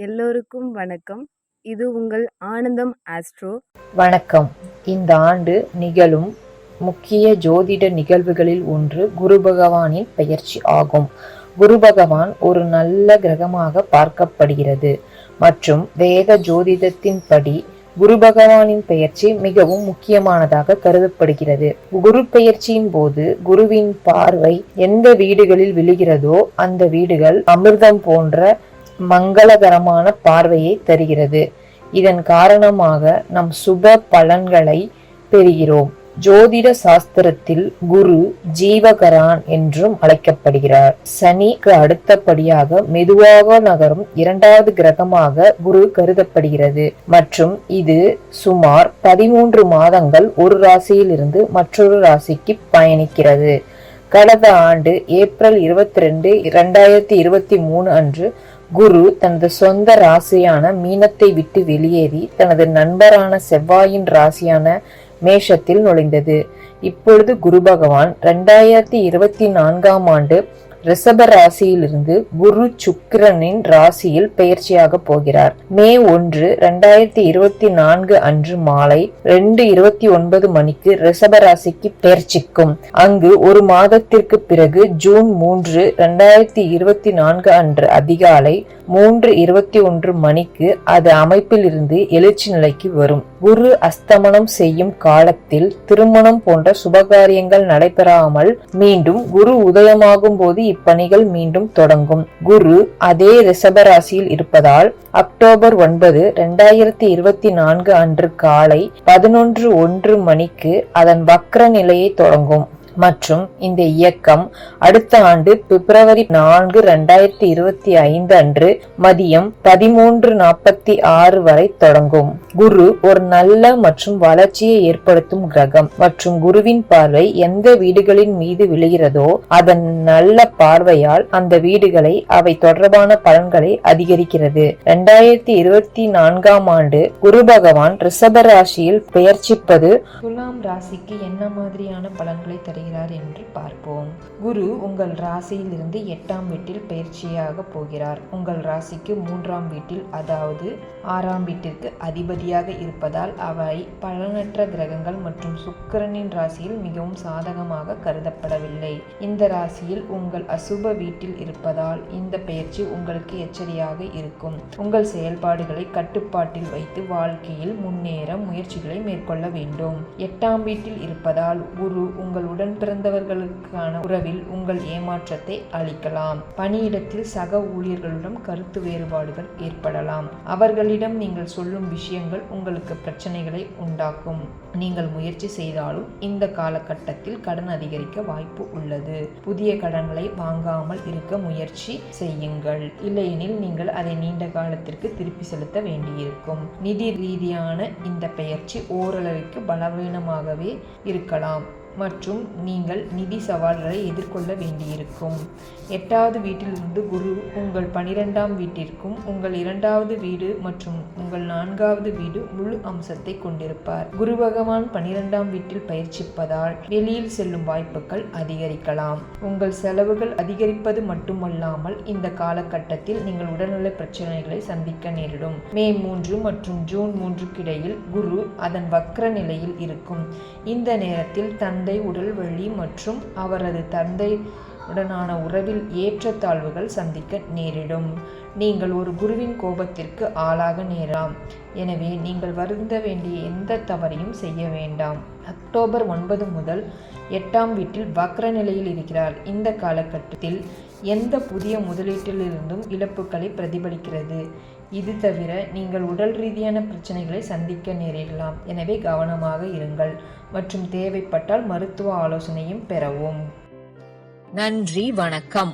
எல்லோருக்கும் வணக்கம். இது உங்கள் ஆனந்தம் ஆஸ்ட்ரோ. வணக்கம். இந்த ஆண்டு நிகழும் முக்கிய ஜோதிட நிகழ்வுகளில் ஒன்று குரு பகவானின் பெயர்ச்சி ஆகும். குரு பகவான் ஒரு நல்ல கிரகமாக பார்க்கப்படுகிறது மற்றும் வேத ஜோதிடத்தின்படி குரு பகவானின் பெயர்ச்சி மிகவும் முக்கியமானதாக கருதப்படுகிறது. குரு பெயர்ச்சியின் போது குருவின் பார்வை எந்த வீடுகளில் விழுகிறதோ அந்த வீடுகள் அமிர்தம் போன்ற மங்களகரமான பார்வையை தருகிறது. இதன் காரணமாக நம் சுப பலன்களை பெறுகிறோம். ஜோதிட சாஸ்திரத்தில் குரு ஜீவகரான் என்றும் அழைக்கப்படுகிறார். சனிக்கு அடுத்தபடியாக மெதுவாக நகரும் இரண்டாவது கிரகமாக குரு கருதப்படுகிறது மற்றும் இது சுமார் 13 மாதங்கள் ஒரு ராசியில் இருந்து மற்றொரு ராசிக்கு பயணிக்கிறது. கடந்த ஆண்டு ஏப்ரல் 22, 2023 அன்று குரு தனது சொந்த ராசியான மீனத்தை விட்டு வெளியேறி தனது நண்பரான செவ்வாயின் ராசியான மேஷத்தில் நுழைந்தது. இப்பொழுது குரு பகவான் 2024 ஆண்டு ரிஷப ராசியிலிருந்து குரு சுக்கிரனின் ராசியில் பெயர்ச்சியாக போகிறார். மே 1, 2024 அன்று மாலை 2:29 மணிக்கு ரிஷப ராசிக்கு பெயர்ச்சிக்கும். அங்கு ஒரு மாதத்திற்கு பிறகு ஜூன் 3, 2024 அன்று அதிகாலை 3:21 மணிக்கு அது அமைப்பில் இருந்து எழுச்சி நிலைக்கு வரும். குரு அஸ்தமனம் செய்யும் காலத்தில் திருமணம் போன்ற சுபகாரியங்கள் நடைபெறாமல் மீண்டும் குரு உதயமாகும் போது இப்பணிகள் மீண்டும் தொடங்கும். குரு அதே ரிஷபராசியில் இருப்பதால் அக்டோபர் 9, 2024 அன்று காலை 11:01 மணிக்கு அதன் வக்ர நிலையை தொடங்கும் மற்றும் இந்த இயக்கம் அடுத்த ஆண்டு பிப்ரவரி 4, 2025 அன்று மதியம் 13:46 வரை தொடங்கும். குரு ஒரு நல்ல மற்றும் வளர்ச்சியை ஏற்படுத்தும் கிரகம் மற்றும் குருவின் பார்வை எந்த வீடுகளின் மீது விழுகிறதோ அதன் நல்ல பார்வையால் அந்த வீடுகளை அவை தொடர்பான பலன்களை அதிகரிக்கிறது. 2024 ஆண்டு குரு பகவான் ரிஷப ராசியில் பெயர்ச்சிப்பது துலாம் ராசிக்கு என்ன மாதிரியான பலன்களை தருகிறது என்று பார்ப்போம். குரு உங்கள் ராசியில் இருந்து 8ஆம் வீட்டில் பயிற்சியாக போகிறார். உங்கள் ராசிக்கு 3ஆம் வீட்டில் அதாவது 6ஆம் வீட்டிற்கு அதிபதியாக இருப்பதால் அவை பலனற்ற கிரகங்கள் மற்றும் சுக்கிரனின் ராசியில் மிகவும் சாதகமாக கருதப்படவில்லை. இந்த ராசியில் உங்கள் அசுப வீட்டில் இருப்பதால் இந்த பெயர்ச்சி உங்களுக்கு எச்சரிக்கையாக இருக்கும். உங்கள் செயல்பாடுகளை கட்டுப்பாட்டில் வைத்து வாழ்க்கையில் முன்னேற முயற்சிகளை மேற்கொள்ள வேண்டும். 8ஆம் வீட்டில் இருப்பதால் குரு உங்களுடன் பிறந்தவர்களுக்கான உறவில் உங்கள் ஏமாற்றத்தை அளிக்கலாம். பணியிடத்தில் சக ஊழியர்களுடன் கருத்து வேறுபாடுகள் ஏற்படலாம். அவர்களிடம் நீங்கள் சொல்லும் விஷயங்கள் உங்களுக்கு பிரச்சனைகளை உண்டாக்கும். நீங்கள் முயற்சி செய்தாலும் இந்த காலகட்டத்தில் கடன் அதிகரிக்க வாய்ப்பு உள்ளது. புதிய கடன்களை வாங்காமல் இருக்க முயற்சி செய்யுங்கள். இல்லையெனில் நீங்கள் அதை நீண்ட காலத்திற்கு திருப்பி செலுத்த வேண்டியிருக்கும். நிதி ரீதியான இந்த பெயர்ச்சி ஓரளவுக்கு பலவீனமாகவே இருக்கலாம் மற்றும் நீங்கள் நிதி சவால்களை எதிர்கொள்ள வேண்டியிருக்கும். 8வது வீட்டிலிருந்து குரு உங்கள் 12ஆம் வீட்டிற்கும் உங்கள் 2வது வீடு மற்றும் உங்கள் 4வது வீடு முழு அம்சத்தை கொண்டிருப்பார். குரு பகவான் 12ஆம் வீட்டில் பயிற்சிப்பதால் வெளியில் செல்லும் வாய்ப்புகள் அதிகரிக்கலாம். உங்கள் செலவுகள் அதிகரிப்பது மட்டுமல்லாமல் இந்த காலகட்டத்தில் நீங்கள் உடல்நல பிரச்சனைகளை சந்திக்க நேரிடும். மே 3 மற்றும் ஜூன் 3க்கு இடையில் குரு அதன் வக்ர நிலையில் இருக்கும். இந்த நேரத்தில் தந்தை உடல் வலி மற்றும் அவரது தந்தை உடனான உறவில் ஏற்றத்தாழ்வுகள் சந்திக்க நேரிடும். நீங்கள் ஒரு குருவின் கோபத்திற்கு ஆளாக நேரலாம். எனவே நீங்கள் வருந்த வேண்டிய எந்த தவறையும் செய்ய வேண்டாம். அக்டோபர் 9 முதல் 8ஆம் வீட்டில் வக்ர நிலையில் இருக்கிறார். இந்த காலகட்டத்தில் எந்த புதிய முதலீட்டிலிருந்தும் இழப்புகளை பிரதிபலிக்கிறது. இது தவிர நீங்கள் உடல் ரீதியான பிரச்சனைகளை சந்திக்க நேரிடலாம். எனவே கவனமாக இருங்கள் மற்றும் தேவைப்பட்டால் மருத்துவ ஆலோசனையும் பெறவும். நன்றி, வணக்கம்.